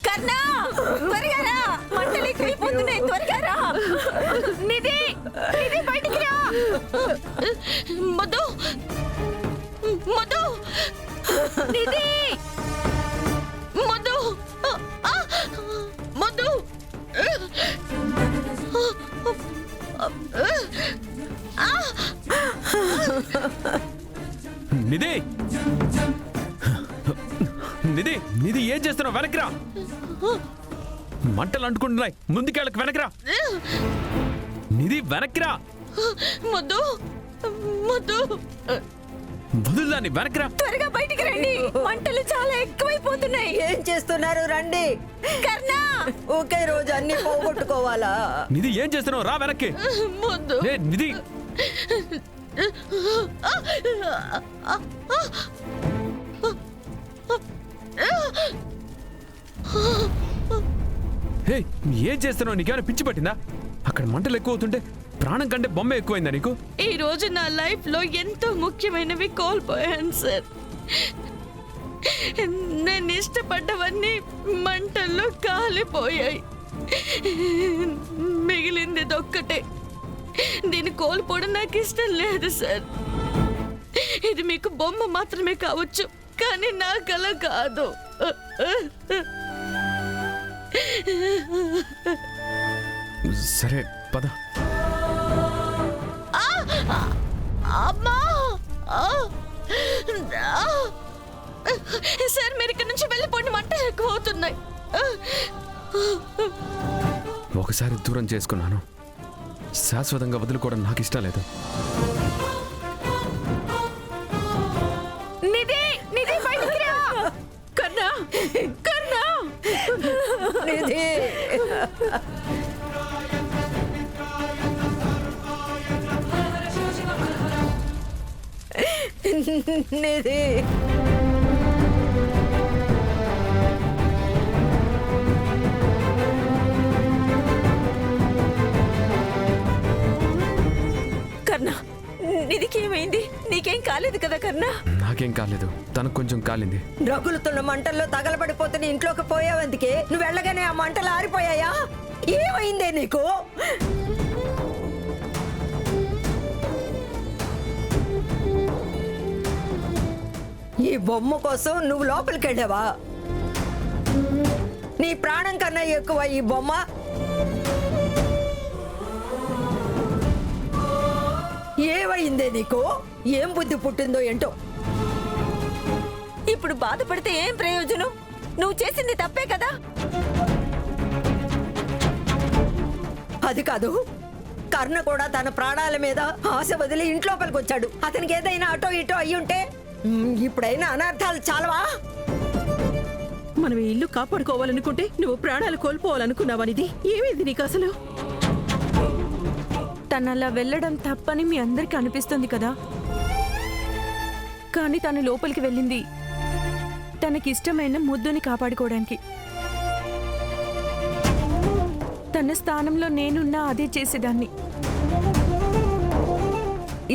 కర్ణ త్వరగా రా, మంటలు ఎక్కువైపోతున్నాయి, త్వరగా రా. నిధి నిధి బయటికి రా. మధు మధు నిధి మధు మధు నిధి నిధి నిధి ఏం చేస్తున్నావు? వెనక్కిరా, మంటలు అంటుకుంటున్నాయి, ముందుకెళ్ళకు, వెనక్కిరా నిధి, వెనక్కిరా. మధు మధు వదులుదాన్ని, వెనక్కిరా. త్వరగా బయటికి రండి, మంటలు చాలా ఎక్కువైపోతున్నాయి. ఏం చేస్తున్నారు? రండి. కర్ణ ఒకే రోజు అన్ని పోగొట్టుకోవాలా? నిధి ఏం చేస్తున్నావు? రా వెనక్కి. మధు నిధి ఏం చేస్తున్నావు? నీకేమైనా పిచ్చి పట్టిందా? అక్కడ మంటలు ఎక్కువ అవుతుంటే ప్రాణం కంటే బొమ్మ ఎక్కువైందా నీకు? ఈ రోజు నా లైఫ్ లో ఎంతో ముఖ్యమైనవి కోల్పోయాను సార్. నేను ఇష్టపడ్డవన్నీ మంటల్లో కాలిపోయాయి. మిగిలింది ఒక్కటే. దీన్ని కోల్పోవడం నాకు ఇష్టం లేదు సార్. ఇది మీకు బొమ్మ మాత్రమే కావచ్చు, కానీ నా కల కాదు. సరే పద. అమ్మా సార్, మీరు ఇక్కడ నుంచి వెళ్ళిపోండి, మంట ఎక్కువ అవుతున్నాయి. ఒకసారి దూరం చేసుకున్నాను, శాశ్వతంగా వదులుకోవడం నాకు ఇష్టం లేదు. నిధి నిధి బయటికి రా. కర్ణ కర్ణ నిధి నిధి కర్ణ, నిధికి ఏమైంది? నీకేం కాలేదు కదా కర్ణ? నాకేం కాలేదు, తనకు కొంచెం కాలింది. రగులుతున్న మంటల్లో తగలబడిపోతున్న ఇంట్లోకి పోయావందుకే నువ్వు వెళ్ళగానే ఆ మంటలు ఆరిపోయాయా? ఏమైందే నీకు? ఈ బొమ్మ కోసం నువ్వు లోపలికి వెళ్ళావా? నీ ప్రాణం కన్నా ఎక్కువ ఈ బొమ్మ. ఏమైందే నీకు? ఏం బుద్ధి పుట్టిందో ఏంటో. ఇప్పుడు బాధపడితే ఏం ప్రయోజనం? నువ్వు చేసింది తప్పే కదా. అది కాదు, కర్ణ కూడా తన ప్రాణాల మీద ఆశ వదిలి ఇంట్లోపలికి వచ్చాడు. అతనికి ఏదైనా అటో ఇటో అయ్యుంటే ఇప్పుడైనా అనర్థాలు చాలవా? మనం ఈ ఇల్లు కాపాడుకోవాలనుకుంటే నువ్వు ప్రాణాలు కోల్పోవాలనుకున్నావనిది ఏమైంది నీకు అసలు? తను అలా వెళ్ళడం తప్పని మీ అందరికీ అనిపిస్తుంది కదా, కానీ తను లోపలికి వెళ్ళింది తనకిష్టమైన ముద్దుని కాపాడుకోవడానికి. తన స్థానంలో నేనున్నా అదే చేసేదాన్ని.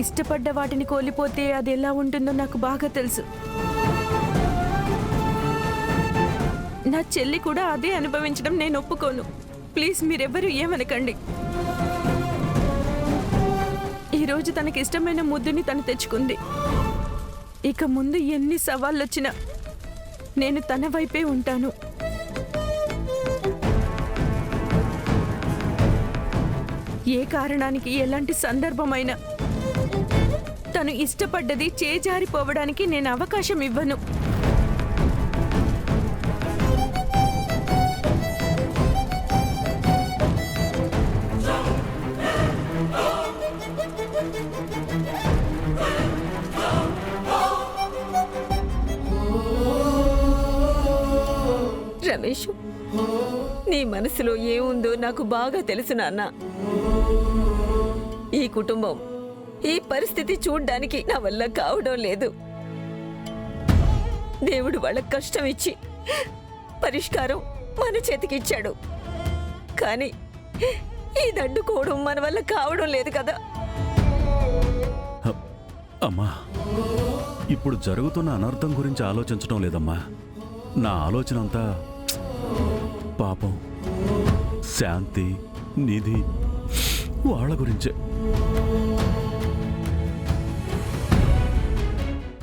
ఇష్టపడ్డ వాటిని కోల్పోతే అది ఎలా ఉంటుందో నాకు బాగా తెలుసు. నా చెల్లి కూడా అదే అనుభవించడం నేను ఒప్పుకోను. ప్లీజ్ మీరెవ్వరూ ఏమనకండి. ఈరోజు తనకిష్టమైన ముద్దుని తను తెచ్చుకుంది. ఇక ముందు ఎన్ని సవాళ్ళొచ్చినా నేను తన వైపే ఉంటాను. ఏ కారణానికి ఎలాంటి సందర్భమైనా తను ఇష్టపడ్డది చేజారిపోవడానికి నేను అవకాశం ఇవ్వను. రమేష్, నీ మనసులో ఏముందో నాకు బాగా తెలుసు నాన్న. ఈ కుటుంబం ఈ పరిస్థితి చూడ్డానికి నా వల్ల కావడం లేదు. దేవుడు వాళ్ళకి కష్టం ఇచ్చి పరిష్కారం మన చేతికిచ్చాడు, కానీ ఇది అడ్డుకోవడం మన వల్ల కావడం లేదు కదా. అమ్మా, ఇప్పుడు జరుగుతున్న అనర్థం గురించి ఆలోచించడం లేదమ్మా. నా ఆలోచన అంతా పాపం శాంతి నిధి వాళ్ళ గురించే.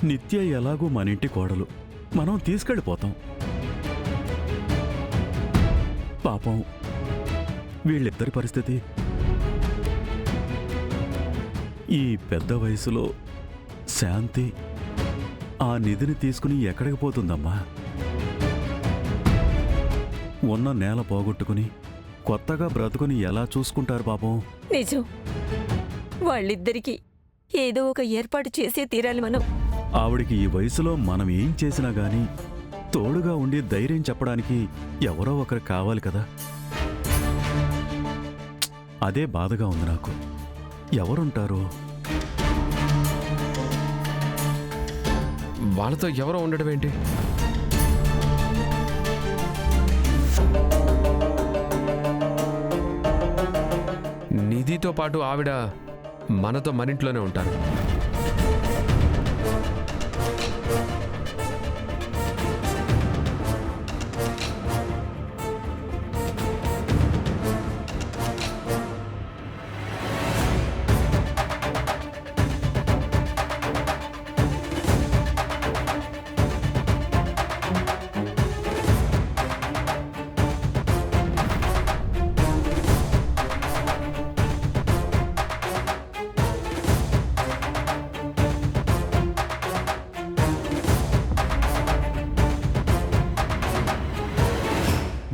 నిత్య ఎలాగూ మన ఇంటి కోడలు, మనం తీసుకెళ్ళిపోతాం. పాపం వీళ్ళిద్దరి పరిస్థితి. ఈ పెద్ద వయసులో శాంతి ఆ నిధిని తీసుకుని ఎక్కడికి పోతుందమ్మా? ఉన్న నేల పోగొట్టుకుని కొత్తగా బ్రతుకుని ఎలా చూసుకుంటారు పాపం? నిజం, వాళ్ళిద్దరికీ ఏదో ఒక ఏర్పాటు చేసే తీరాలి మనం. ఆవిడికి ఈ వయసులో మనం ఏం చేసినా గాని తోడుగా ఉండి ధైర్యం చెప్పడానికి ఎవరో ఒకరు కావాలి కదా. అదే బాధగా ఉంది నాకు. ఎవరుంటారో? వాళ్ళతో ఎవరో ఉండడం ఏంటి? నిధితో పాటు ఆవిడ మనతో మనింట్లోనే ఉంటారు.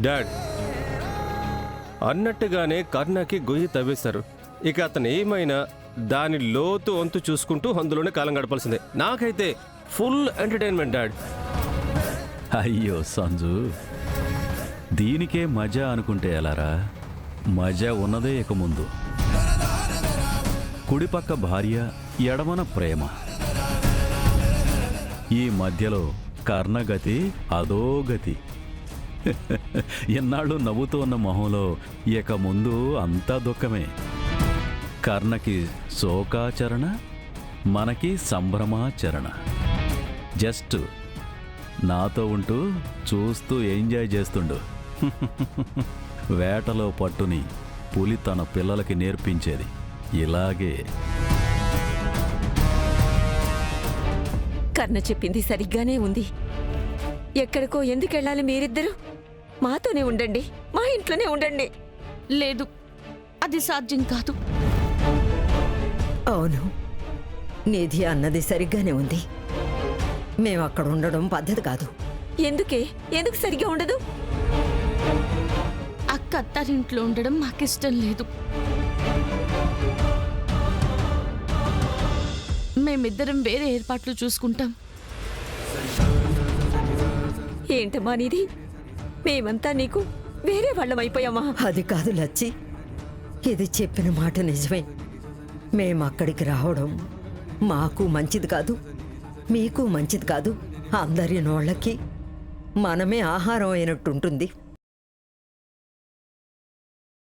డాడ్ అన్నట్టుగానే కర్ణకి గొయ్యి తవ్వేశారు. ఇక అతను ఏమైనా దాని లోతు వంతు చూసుకుంటూ అందులోనే కాలం గడపాల్సిందే. నాకైతే ఫుల్ ఎంటర్టైన్మెంట్ డాడ్. అయ్యో సంజు, దీనికే మజా అనుకుంటే ఎలారా? మజా ఉన్నదే ఇక ముందు. కుడిపక్క భార్య, ఎడమన ప్రేమ. ఈ మధ్యలో కర్ణగతి అదో గతి. ఎన్నాళ్ళు నవ్వుతూ ఉన్న మొహంలో ఇక ముందు అంతా దుఃఖమే. కర్ణకి శోకాచరణ, మనకి సంభ్రమాచరణ. జస్ట్ నాతో ఉంటూ చూస్తూ ఎంజాయ్ చేస్తుండు. వేటలో పట్టుని పులి తన పిల్లలకి నేర్పించేది ఇలాగే. కర్ణ చెప్పింది సరిగ్గానే ఉంది. ఎక్కడికో ఎందుకెళ్ళాలి మీరిద్దరూ? మాతోనే ఉండండి, మా ఇంట్లోనే ఉండండి. లేదు, అది సాధ్యం కాదు. అవును, నిధి అన్నది సరిగ్గానే ఉంది. మేము అక్కడ ఉండడం పద్ధతి కాదు. ఎందుకు సరిగ్గా ఉండదు? అక్క అత్తారింట్లో ఉండడం మాకిష్టం లేదు. మేమిద్దరం వేరే ఏర్పాట్లు చూసుకుంటాం. ఏంటమ్మా నీది? మేమంతా నీకు వేరే వాళ్ళం అయిపోయామా? అది కాదు లచ్చి, ఇది చెప్పిన మాట నిజమే. మేము అక్కడికి రావడం మాకు మంచిది కాదు, మీకు మంచిది కాదు. అందరి నోళ్ళకి మనమే ఆహారం అయినట్టుంటుంది.